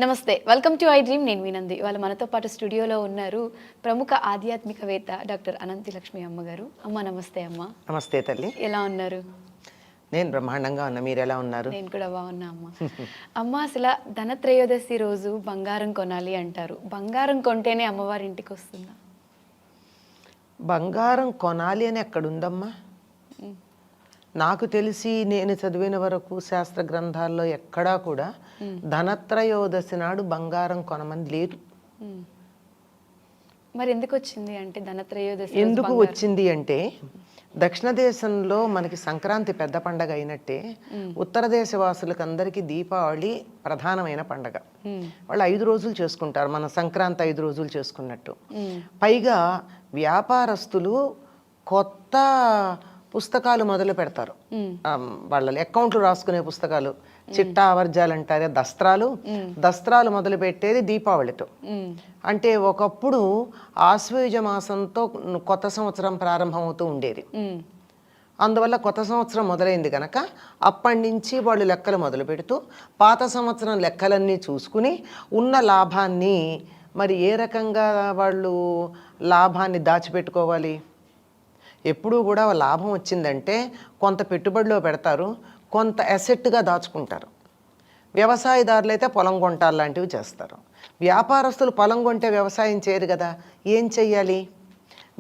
నమస్తే, welcome to I dream. నేను వినంది. ఇవాళ మనతో పాటు స్టూడియోలో ఉన్నారు ప్రముఖ ఆధ్యాత్మికవేత్త డాక్టర్ అనంతి లక్ష్మి అమ్మగారు. అమ్మ నమస్తే. అమ్మ నమస్తే తల్లి. ఎలా ఉన్నారు? నేను బ్రహ్మాండంగా ఉన్నా, మీరు ఎలా ఉన్నారు? నేను కూడా బాగున్నా అమ్మ. అమ్మ, అసలు ధనత్రయోదశి రోజు బంగారం కొనాలి అంటారు. బంగారం కొంటేనే అమ్మవారి ఇంటికి వస్తుందా? బంగారం కొనాలి అని ఎక్కడుందమ్మా? నాకు తెలిసి నేను చదివిన వరకు శాస్త్ర గ్రంథాల్లో ఎక్కడా కూడా ధనత్రయోదశి నాడు బంగారం కొనమని లేదు. మరి ఎందుకు వచ్చింది అంటే ధనత్రయోదశి? ఎందుకు వచ్చింది అంటే దక్షిణ దేశంలో మనకి సంక్రాంతి పెద్ద పండగ అయినట్టే ఉత్తర దేశ వాసులకు అందరికీ దీపావళి ప్రధానమైన పండగ. వాళ్ళు 5 రోజులు చేసుకుంటారు, మన సంక్రాంతి 5 రోజులు చేసుకున్నట్టు. పైగా వ్యాపారస్తులు కొత్త పుస్తకాలు మొదలు పెడతారు. వాళ్ళ అకౌంట్లు రాసుకునే పుస్తకాలు, చిట్టా ఆవర్జాలు అంటారే, దస్త్రాలు మొదలు పెట్టేది దీపావళితో. అంటే ఒకప్పుడు ఆశ్వయుజ మాసంతో కొత్త సంవత్సరం ప్రారంభమవుతూ ఉండేది. అందువల్ల కొత్త సంవత్సరం మొదలైంది కనుక అప్పటి నుంచి వాళ్ళు లెక్కలు మొదలు పెడుతూ పాత సంవత్సరం లెక్కలన్నీ చూసుకుని ఉన్న లాభాన్ని మరి ఏ రకంగా వాళ్ళు లాభాన్ని దాచిపెట్టుకోవాలి. ఎప్పుడూ కూడా లాభం వచ్చిందంటే కొంత పెట్టుబడిలో పెడతారు, కొంత అసెట్గా దాచుకుంటారు. వ్యవసాయదారులు అయితే పొలం కొంటాలు లాంటివి చేస్తారు. వ్యాపారస్తులు పొలం కొంటే వ్యవసాయం చేయరు కదా, ఏం చెయ్యాలి?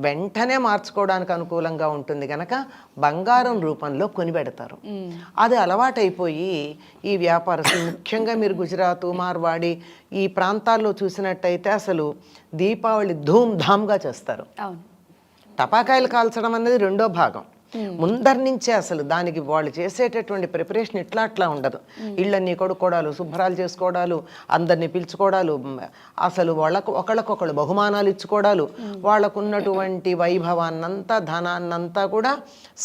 వెంటనే మార్చుకోవడానికి అనుకూలంగా ఉంటుంది కనుక బంగారం రూపంలో కొనిపెడతారు. అది అలవాటైపోయి ఈ వ్యాపారస్తులు, ముఖ్యంగా మీరు గుజరాత్, మార్వాడి ఈ ప్రాంతాల్లో చూసినట్టయితే అసలు దీపావళి ధూమ్ధామ్గా చేస్తారు. టపాకాయలు కాల్చడం అనేది రెండో భాగం. ముందరి నుంచే అసలు దానికి వాళ్ళు చేసేటటువంటి ప్రిపరేషన్ అట్లా ఉండదు. ఇళ్ళన్నీ కొడుకోవడాలు, శుభ్రాలు చేసుకోవడాలు, అందరినీ పిలుచుకోవడాలు, అసలు ఒకళ్ళకొకళ్ళు బహుమానాలు ఇచ్చుకోవడాలు, వాళ్ళకున్నటువంటి వైభవాన్నంతా, ధనాన్నంతా కూడా,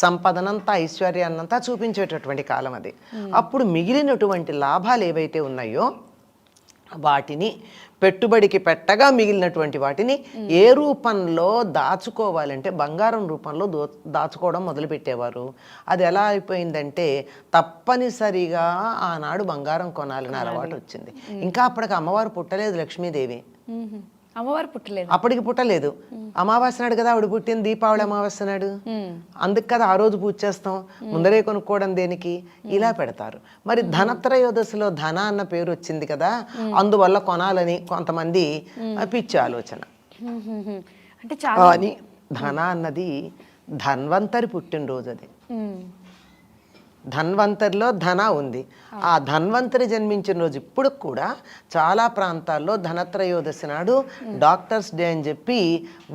సంపదనంతా, ఐశ్వర్యాన్నంతా చూపించేటటువంటి కాలం అది. అప్పుడు మిగిలినటువంటి లాభాలు ఏవైతే ఉన్నాయో వాటిని పెట్టుబడికి పెట్టగా మిగిలినటువంటి వాటిని ఏ రూపంలో దాచుకోవాలంటే బంగారం రూపంలో దాచుకోవడం మొదలుపెట్టేవారు. అది ఎలా అయిపోయిందంటే తప్పనిసరిగా ఆనాడు బంగారం కొనాలని అలవాటు వచ్చింది. ఇంకా అప్పటికి అమ్మవారు పుట్టలేదు, లక్ష్మీదేవి అమ్మవారు పుట్టలేదు, అప్పటికి పుట్టలేదు. అమావాస్య నాడు కదా ఆవిడ పుట్టింది, దీపావళి అమావాస్య నాడు. అందుకు కదా ఆ రోజు పూజ చేస్తాం, ముందరే కొనుక్కోవడం దేనికి, ఇలా పెడతారు. మరి ధనత్రయోదశిలో ధన అన్న పేరు వచ్చింది కదా, అందువల్ల కొనాలని కొంతమంది పిచ్చి ఆలోచన. అంటే కానీ ధన అన్నది ధన్వంతరి పుట్టినరోజు. అది ధన్వంతరిలో ధన ఉంది. ఆ ధన్వంతరి జన్మించిన రోజు ఇప్పుడు కూడా చాలా ప్రాంతాల్లో ధనత్రయోదశి నాడు డాక్టర్స్ డే అని చెప్పి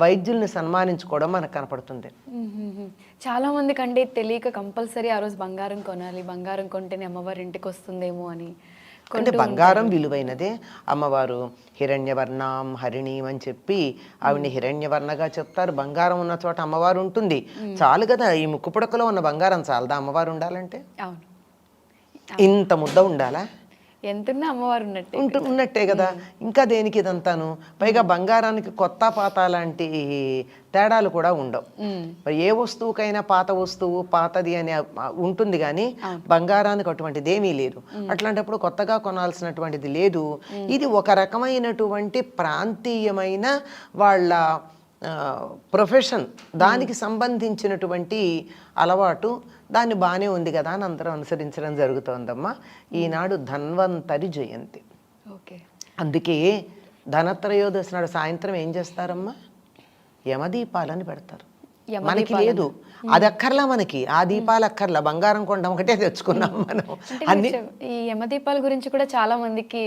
వైద్యుల్ని సన్మానించుకోవడం మనకు కనపడుతుంది. చాలా మంది కంటే తెలియక కంపల్సరీ ఆ రోజు బంగారం కొనాలి, బంగారం కొంటేనే అమ్మవారి ఇంటికి వస్తుందేమో అని. అంటే బంగారం విలువైనదే. అమ్మవారు హిరణ్యవర్ణం హరిణీం అని చెప్పి ఆవిడ్ని హిరణ్యవర్ణగా చెప్తారు. బంగారం ఉన్న చోట అమ్మవారు ఉంటుంది. చాలు కదా, ఈ ముక్కు పుడకలో ఉన్న బంగారం చాలదా అమ్మవారు ఉండాలంటే? ఇంత ముద్ద ఉండాలా? ఎంతున్నా అమ్మవారు ఉన్నట్టే కదా. ఇంకా దేనికి ఇదంతాను? పైగా బంగారానికి కొత్త పాత లాంటి తేడాలు కూడా ఉండవు. ఏ వస్తువుకైనా పాత వస్తువు పాతది అని ఉంటుంది కానీ బంగారానికి అటువంటిది ఏమీ లేదు. అట్లాంటప్పుడు కొత్తగా కొనాల్సినటువంటిది లేదు. ఇది ఒక రకమైనటువంటి ప్రాంతీయమైన వాళ్ళ ప్రొఫెషన్, దానికి సంబంధించినటువంటి అలవాటు. దాన్ని బాగానే ఉంది కదా అని అందరం అనుసరించడం జరుగుతోందమ్మా. ఈనాడు ధన్వంతరి జయంతి. అందుకే ధనత్రయోదశి నాడు సాయంత్రం ఏం చేస్తారమ్మా? యమదీపాలని పెడతారు. మనకి లేదు, అది అక్కర్లా, మనకి ఆ దీపాలు అక్కర్లా, బంగారం కొండం ఒకటే తెచ్చుకున్నాం మనం. అన్ని ఈ యమదీపాల గురించి కూడా చాలా మందికి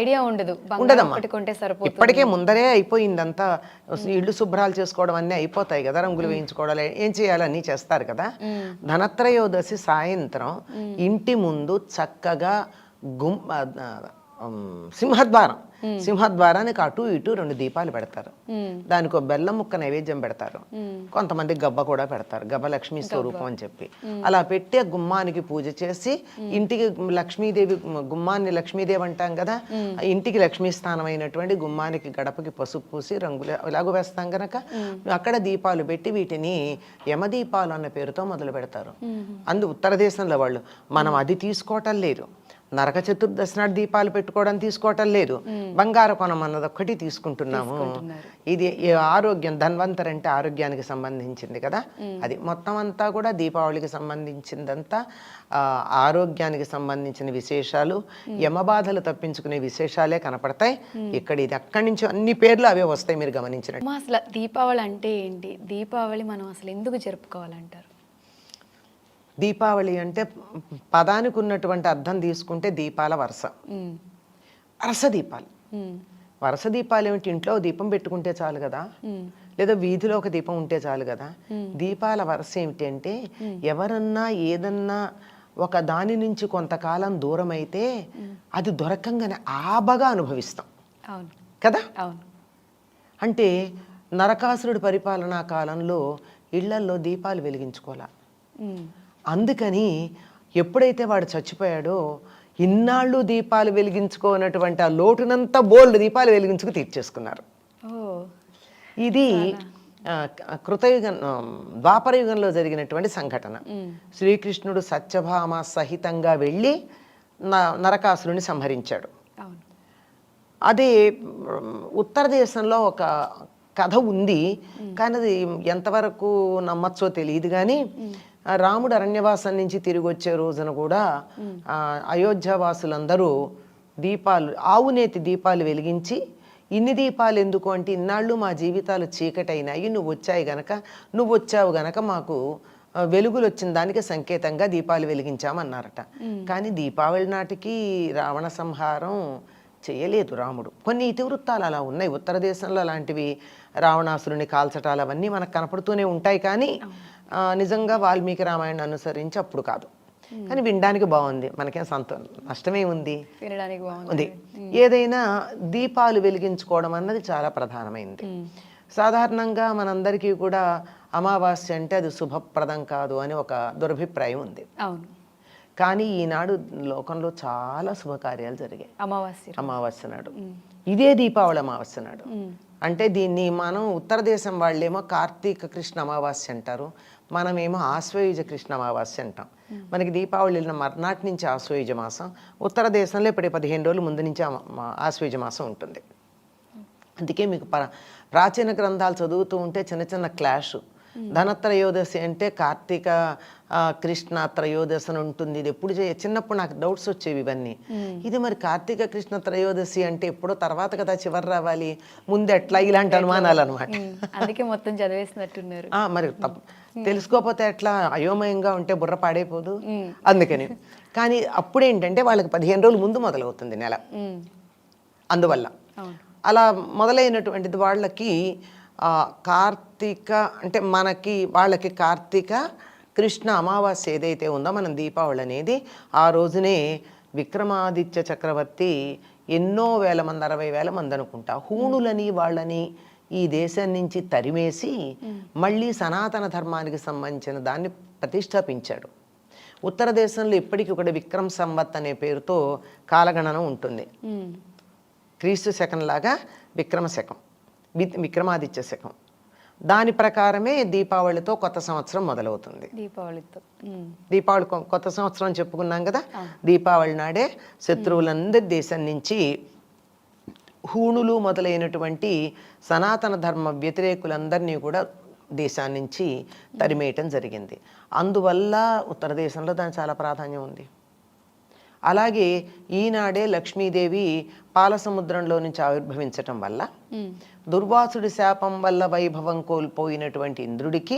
ఐడియా ఉండదమ్మా. ఇప్పటికే ముందరే అయిపోయిందంతా. ఇళ్ళు శుభ్రాలు చేసుకోవడం అన్నీ అయిపోతాయి కదా, రంగులు వేయించుకోవడాలు ఏం చేయాలి అన్నీ చేస్తారు కదా. ధనత్రయోదశి సాయంత్రం ఇంటి ముందు చక్కగా సింహద్వారానికి అటు ఇటు 2 దీపాలు పెడతారు. దానికి ఒక బెల్లం ముక్క నైవేద్యం పెడతారు. కొంతమంది గబ్బ కూడా పెడతారు, గబ్బ లక్ష్మీ స్వరూపం అని చెప్పి. అలా పెట్టి గుమ్మానికి పూజ చేసి ఇంటికి లక్ష్మీదేవి, గుమ్మాన్ని లక్ష్మీదేవి అంటాం కదా, ఇంటికి లక్ష్మీ స్థానం అయినటువంటి గుమ్మానికి గడపకి పసుపు పూసి రంగులు ఎలాగో వేస్తాం కనుక అక్కడ దీపాలు పెట్టి వీటిని యమదీపాలు అన్న పేరుతో మొదలు పెడతారు. ఉత్తర దేశంలో వాళ్ళు. మనం అది తీసుకోవటం లేదు. నరక చతుర్దశి నాడు దీపాలు పెట్టుకోవడం తీసుకోవటం లేదు, బంగారు కొనం అన్నది ఒక్కటి తీసుకుంటున్నాము. ఇది ఈ ఆరోగ్యం, ధన్వంతరి అంటే ఆరోగ్యానికి సంబంధించింది కదా, అది మొత్తం అంతా కూడా దీపావళికి సంబంధించిందంతా ఆరోగ్యానికి సంబంధించిన విశేషాలు, యమబాధలు తప్పించుకునే విశేషాలే కనపడతాయి ఇక్కడ. ఇది అక్కడి నుంచి అన్ని పేర్లు అవే వస్తాయి మీరు గమనించినట్టు. అసలు దీపావళి అంటే ఏంటి, దీపావళి మనం అసలు ఎందుకు జరుపుకోవాలంటారు? దీపావళి అంటే పదానికి ఉన్నటువంటి అర్థం తీసుకుంటే దీపాల వరుస, వరుస దీపాలు. వరుస దీపాలు ఏమిటి, ఇంట్లో దీపం పెట్టుకుంటే చాలు కదా, లేదా వీధిలో ఒక దీపం ఉంటే చాలు కదా. దీపాల వరుస ఏమిటి అంటే ఎవరన్నా ఏదన్నా ఒక దాని నుంచి కొంతకాలం దూరం అయితే అది దొరకంగానే ఆబగా అనుభవిస్తాం కదా. అంటే నరకాసురుడి పరిపాలనా కాలంలో ఇళ్లల్లో దీపాలు వెలిగించుకోవాలా, అందుకని ఎప్పుడైతే వాడు చచ్చిపోయాడో ఇన్నాళ్ళు దీపాలు వెలిగించుకోనటువంటి ఆ లోటునంతా బోల్డ్ దీపాలు వెలిగించుకు తీర్చేసుకున్నారు. ఇది కృతయుగం ద్వాపరయుగంలో జరిగినటువంటి సంఘటన. శ్రీకృష్ణుడు సత్యభామ సహితంగా వెళ్ళి నరకాసురుని సంహరించాడు. అదే ఉత్తర దేశంలో ఒక కథ ఉంది, కానీ అది ఎంతవరకు నమ్మచ్చో తెలియదు. కానీ రాముడు అరణ్యవాసం నుంచి తిరిగి వచ్చే రోజున కూడా అయోధ్యవాసులందరూ దీపాలు, ఆవునేతి దీపాలు వెలిగించి, ఇన్ని దీపాలు ఎందుకు అంటే ఇన్నాళ్ళు మా జీవితాలు చీకటైనాయి, నువ్వు వచ్చావు గనక మాకు వెలుగులు వచ్చిన దానికి సంకేతంగా దీపాలు వెలిగించామన్నారట. కానీ దీపావళి నాటికి రావణ సంహారం చేయలేదు రాముడు. కొన్ని ఇతివృత్తాలు అలా ఉన్నాయి ఉత్తర దేశంలో, అలాంటివి రావణాసురుని కాల్చటాలు అవన్నీ మనకు కనపడుతూనే ఉంటాయి. కానీ నిజంగా వాల్మీకి రామాయణం అనుసరించి అప్పుడు కాదు. కానీ వినడానికి బాగుంది, మనకేం నష్టమే ఉంది, ఉంది. ఏదైనా దీపాలు వెలిగించుకోవడం అన్నది చాలా ప్రధానమైంది. సాధారణంగా మనందరికీ కూడా అమావాస్య అంటే అది శుభప్రదం కాదు అని ఒక దురభిప్రాయం ఉంది. కానీ ఈనాడు లోకంలో చాలా శుభకార్యాలు జరిగాయి అమావాస్య నాడు. ఇదే దీపావళి అమావాస్య నాడు. అంటే దీన్ని మనం ఉత్తర దేశం వాళ్ళేమో కార్తీక కృష్ణ అమావాస్య అంటారు, మనమేమో ఆశ్వయుజ కృష్ణ అమావాస్య అంటాం. మనకి దీపావళి మర్నాటి నుంచి ఆశ్వయుజ మాసం, ఉత్తర దేశంలో ఇప్పుడు 15 రోజుల ముందు నుంచి ఆశ్వయుజ మాసం ఉంటుంది. అందుకే మీకు ప్రాచీన గ్రంథాలు చదువుతూ ఉంటే చిన్న చిన్న క్లాష్. ధనత్రయోదశి అంటే కార్తీక కృష్ణ త్రయోదశి అని ఉంటుంది. ఇది ఎప్పుడు చిన్నప్పుడు నాకు డౌట్స్ వచ్చేవి ఇవన్నీ. ఇది మరి కార్తీక కృష్ణ త్రయోదశి అంటే ఎప్పుడో తర్వాత కదా చివరి రావాలి, ముందు ఎట్లా, ఇలాంటి అనుమానాలు అనమాట. అందుకే మొత్తం చదివేసినట్టున్నారు. మరి తెలుసుకోకపోతే ఎట్లా, అయోమయంగా ఉంటే బుర్ర పాడైపోదు, అందుకని. కానీ అప్పుడేంటంటే వాళ్ళకి 15 రోజులు ముందు మొదలవుతుంది నెల. అందువల్ల అలా మొదలైనటువంటిది వాళ్ళకి కార్తీక అంటే వాళ్ళకి కార్తీక కృష్ణ అమావాస్య ఏదైతే ఉందో మనం దీపావళి అనేది ఆ రోజునే విక్రమాదిత్య చక్రవర్తి ఎన్నో వేల మంది, 60,000 మంది అనుకుంటా, హూణులని వాళ్ళని ఈ దేశం నుంచి తరిమేసి మళ్ళీ సనాతన ధర్మానికి సంబంధించిన దాన్ని ప్రతిష్టాపించాడు. ఉత్తర దేశంలో ఇప్పటికీ కూడా విక్రమ్ సంవత్ అనే పేరుతో కాలగణన ఉంటుంది. క్రీస్తు శకం లాగా విక్రమ శకం, విక్రమాదిత్య శకం. దాని ప్రకారమే దీపావళితో కొత్త సంవత్సరం మొదలవుతుంది. దీపావళి కొత్త సంవత్సరం చెప్పుకున్నాం కదా. దీపావళి నాడే శత్రువులందరి దేశం నుంచి హూణులు మొదలైనటువంటి సనాతన ధర్మ వ్యతిరేకులందరినీ కూడా దేశాన్ని నుంచి తరిమేయటం జరిగింది. అందువల్ల ఉత్తర దేశంలో దానికి చాలా ప్రాధాన్యం ఉంది. అలాగే ఈనాడే లక్ష్మీదేవి పాలసముద్రంలో నుంచి ఆవిర్భవించటం వల్ల దుర్వాసుడి శాపం వల్ల వైభవం కోల్పోయినటువంటి ఇంద్రుడికి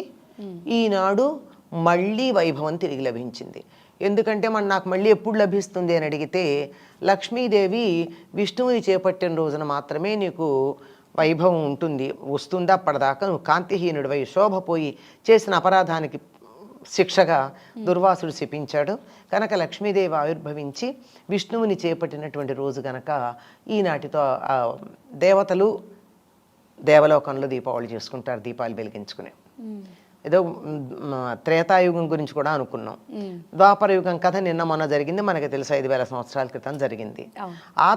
ఈనాడు మళ్ళీ వైభవం తిరిగి లభించింది. ఎందుకంటే నాకు మళ్ళీ ఎప్పుడు లభిస్తుంది అని అడిగితే, లక్ష్మీదేవి విష్ణువుని చేపట్టిన రోజున మాత్రమే నీకు వైభవం వస్తుంది. అప్పటిదాకా నువ్వు కాంతిహీనుడివై శోభపోయి చేసిన అపరాధానికి శిక్షగా దుర్వాసుడు శపించాడు. కనుక లక్ష్మీదేవి ఆవిర్భవించి విష్ణువుని చేపట్టినటువంటి రోజు గనక ఈనాటితో దేవతలు దేవలోకంలో దీపావళి చేసుకుంటారు, దీపాలు వెలిగించుకుని. ఏదో త్రేతాయుగం గురించి కూడా అనుకున్నాం. ద్వాపరయుగం కథ నిన్న మొన్న జరిగింది, మనకి తెలుసు 5,000 సంవత్సరాల క్రితం జరిగింది. ఆ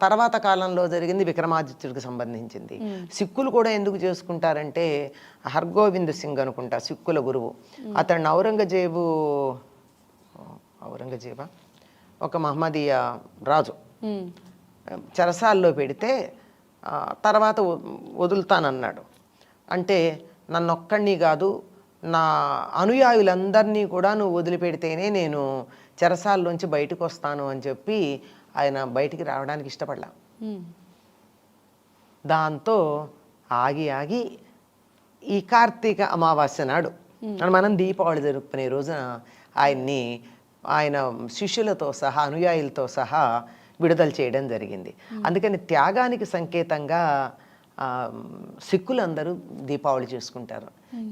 తర్వాత కాలంలో జరిగింది విక్రమాదిత్యుడికి సంబంధించింది. సిక్కులు కూడా ఎందుకు చేసుకుంటారంటే, హర్గోవింద్ సింగ్ అనుకుంటా సిక్కుల గురువు, అతన్ని ఒక మహమ్మదీయ రాజు ఉమ్, చెరసాల్లో పెడితే తర్వాత వదులుతానన్నాడు. అంటే నన్నొక్కడిని కాదు, నా అనుయాయులందరినీ కూడా నువ్వు వదిలిపెడితేనే నేను చెరసాల్లోంచి బయటకు వస్తాను అని చెప్పి ఆయన బయటికి రావడానికి ఇష్టపడలా. ఉమ్, దాంతో ఆగి ఆగి ఈ కార్తీక అమావాస్య నాడు మనం దీపావళి జరుపుకునే రోజున ఆయన శిష్యులతో సహా అనుయాయులతో సహా విడుదల చేయడం జరిగింది. అందుకని త్యాగానికి సంకేతంగా సిక్కులందరూ దీపావళి చేసుకుంటారు.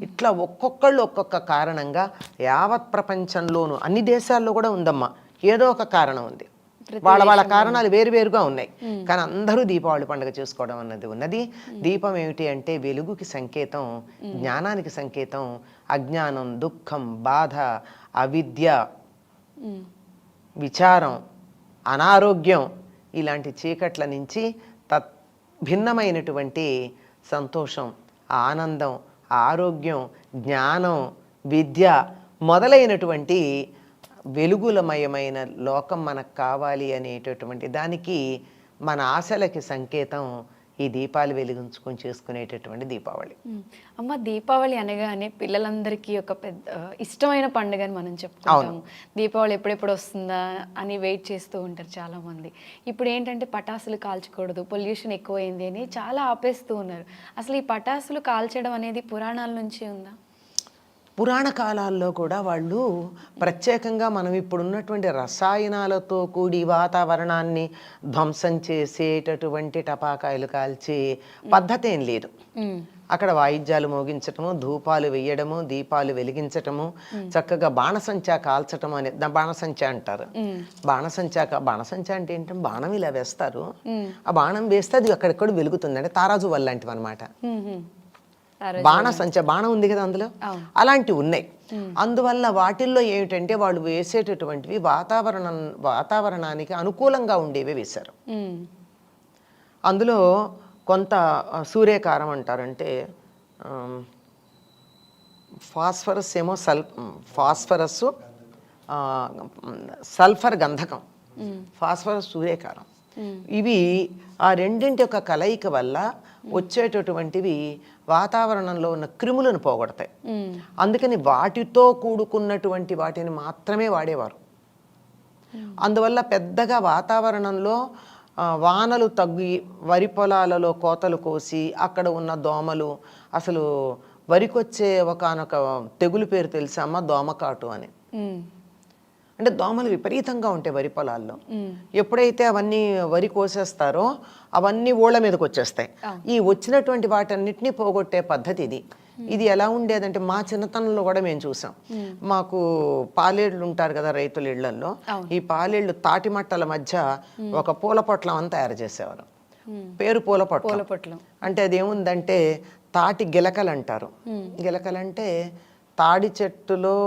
ఇట్లా ఒక్కొక్కళ్ళు ఒక్కొక్క కారణంగా యావత్ ప్రపంచంలోనూ అన్ని దేశాల్లో కూడా ఉందమ్మా, ఏదో ఒక కారణం ఉంది. వాళ్ళ కారణాలు వేరువేరుగా ఉన్నాయి, కానీ అందరూ దీపావళి పండుగ చేసుకోవడం అన్నది ఉన్నది. దీపం ఏమిటి అంటే వెలుగుకి సంకేతం, జ్ఞానానికి సంకేతం. అజ్ఞానం, దుఃఖం, బాధ, అవిద్య, విచారం, అనారోగ్యం ఇలాంటి చీకట్ల నుంచి భిన్నమైనటువంటి సంతోషం, ఆనందం, ఆరోగ్యం, జ్ఞానం, విద్య మొదలైనటువంటి వెలుగులమయమైన లోకం మనకు కావాలి అనేటటువంటి దానికి మన ఆశలకి సంకేతం ఈ దీపాలు వెలిగించుకొని చేసుకునేటటువంటి దీపావళి. అమ్మ, దీపావళి అనగానే పిల్లలందరికీ ఒక పెద్ద ఇష్టమైన పండుగ అని మనం చెప్పుకుంటాము. దీపావళి ఎప్పుడెప్పుడు వస్తుందా అని వెయిట్ చేస్తూ ఉంటారు చాలా మంది. ఇప్పుడు ఏంటంటే పటాసులు కాల్చకూడదు, పొల్యూషన్ ఎక్కువైంది అని చాలా ఆపేస్తూ ఉన్నారు. అసలు ఈ పటాసులు కాల్చడం అనేది పురాణాల నుంచి ఉందా? పురాణ కాలాల్లో కూడా వాళ్ళు ప్రత్యేకంగా మనం ఇప్పుడున్నటువంటి రసాయనాలతో కూడి వాతావరణాన్ని ధ్వంసం చేసేటటువంటి టపాకాయలు కాల్చే పద్ధతి ఏం లేదు. అక్కడ వాయిద్యాలు మోగించటము, ధూపాలు వేయడము, దీపాలు వెలిగించటము, చక్కగా బాణసంచా కాల్చటం అనే బాణసంచా అంటారు. బాణసంచా అంటే ఏంటంటే బాణం ఇలా వేస్తారు, ఆ బాణం వేస్తే అది అక్కడెక్కడ వెలుగుతుంది. అంటే తారాజు వల్ల లాంటివి అనమాట. బాణం ఉంది కదా అందులో, అలాంటివి ఉన్నాయి. అందువల్ల వాటిల్లో ఏమిటంటే వాళ్ళు వేసేటటువంటివి వాతావరణానికి అనుకూలంగా ఉండేవే వేశారు. అందులో కొంత సూర్యకారం అంటారంటే ఫాస్ఫరస్ ఏమో ఫాస్ఫరస్, సల్ఫర్ గంధకం, ఫాస్ఫరస్ సూర్యకారం. ఇవి ఆ రెండింటి యొక్క కలయిక వల్ల వచ్చేటటువంటివి వాతావరణంలో ఉన్న క్రిములను పోగొడతాయి. అందుకని వాటితో కూడుకున్నటువంటి వాటిని మాత్రమే వాడేవారు. అందువల్ల పెద్దగా వాతావరణంలో వానలు తగ్గి వరి పొలాలలో కోతలు కోసి అక్కడ ఉన్న దోమలు, అసలు వరికొచ్చే ఒకనొక తెగులు పేరు తెలుసమ్మా, దోమకాటు అని. అంటే దోమలు విపరీతంగా ఉంటాయి వరి పొలాల్లో. ఎప్పుడైతే అవన్నీ వరి కోసేస్తారో అవన్నీ ఊళ్ళ మీదకి వచ్చేస్తాయి. ఈ వచ్చినటువంటి వాటన్నిటినీ పోగొట్టే పద్ధతి ఇది. ఇది ఎలా ఉండేదంటే మా చిన్నతనంలో కూడా మేము చూసాం. మాకు పాలేళ్ళు ఉంటారు కదా రైతుల ఇళ్లల్లో, ఈ పాలేళ్ళు తాటి మట్టల మధ్య ఒక పూల పొట్లం అని తయారు చేసేవారు. పేరు పూల పొట్లం. అంటే అదేముందంటే తాటి గిలకలు అంటారు. గిలకలంటే తాడి చెట్టులో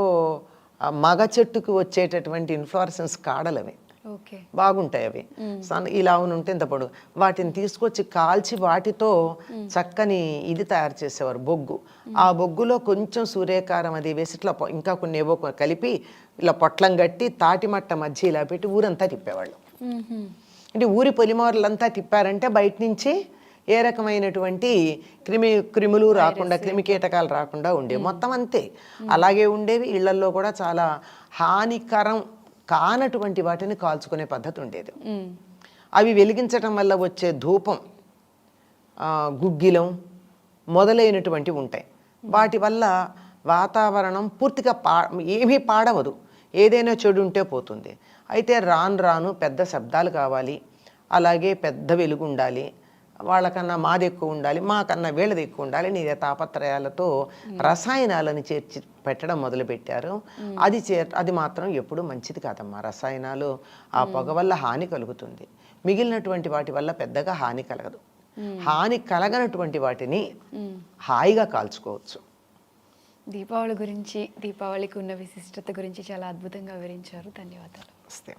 మగ చెట్టుకు వచ్చేటటువంటి ఇన్ఫ్లోరసెన్స్ కాడలు అవి, బాగుంటాయి అవి. ఇలా ఉంటే ఇంత పొడుగు. వాటిని తీసుకొచ్చి కాల్చి వాటితో చక్కని ఇది తయారు చేసేవారు, బొగ్గు. ఆ బొగ్గులో కొంచెం సూర్యకారం అది వేసి ఇట్లా ఇంకా కొన్ని ఏవో కలిపి ఇలా పొట్లం కట్టి తాటి మట్ట మధ్య ఇలా పెట్టి ఊరంతా తిప్పేవాళ్ళు. అంటే ఊరి పొలిమోరలంతా తిప్పారంటే బయట నుంచి ఏ రకమైనటువంటి క్రిములు రాకుండా, క్రిమి కీటకాలు రాకుండా ఉండేవి. మొత్తం అంతే అలాగే ఉండేవి. ఇళ్లల్లో కూడా చాలా హానికరం కానటువంటి వాటిని కాల్చుకునే పద్ధతి ఉండేది. అవి వెలిగించటం వల్ల వచ్చే ధూపం, గుగ్గిలం మొదలైనటువంటివి ఉంటాయి. వాటి వల్ల వాతావరణం పూర్తిగా ఏమీ పాడవదు, ఏదైనా చెడు ఉంటే పోతుంది. అయితే రాను పెద్ద శబ్దాలు కావాలి, అలాగే పెద్ద వెలుగు ఉండాలి, వాళ్ళకన్నా మాది ఎక్కువ ఉండాలి, మాకన్నా వీళ్ళది ఎక్కువ ఉండాలి, నీ తాపత్రయాలతో రసాయనాలను చేర్చి పెట్టడం మొదలుపెట్టారు. అది మాత్రం ఎప్పుడూ మంచిది కాదమ్మా. రసాయనాలు ఆ పొగ వల్ల హాని కలుగుతుంది, మిగిలినటువంటి వాటి వల్ల పెద్దగా హాని కలగదు. హాని కలగనటువంటి వాటిని హాయిగా కాల్చుకోవచ్చు. దీపావళి గురించి, దీపావళికి ఉన్న విశిష్టత గురించి చాలా అద్భుతంగా వివరించారు. ధన్యవాదాలు. వస్తే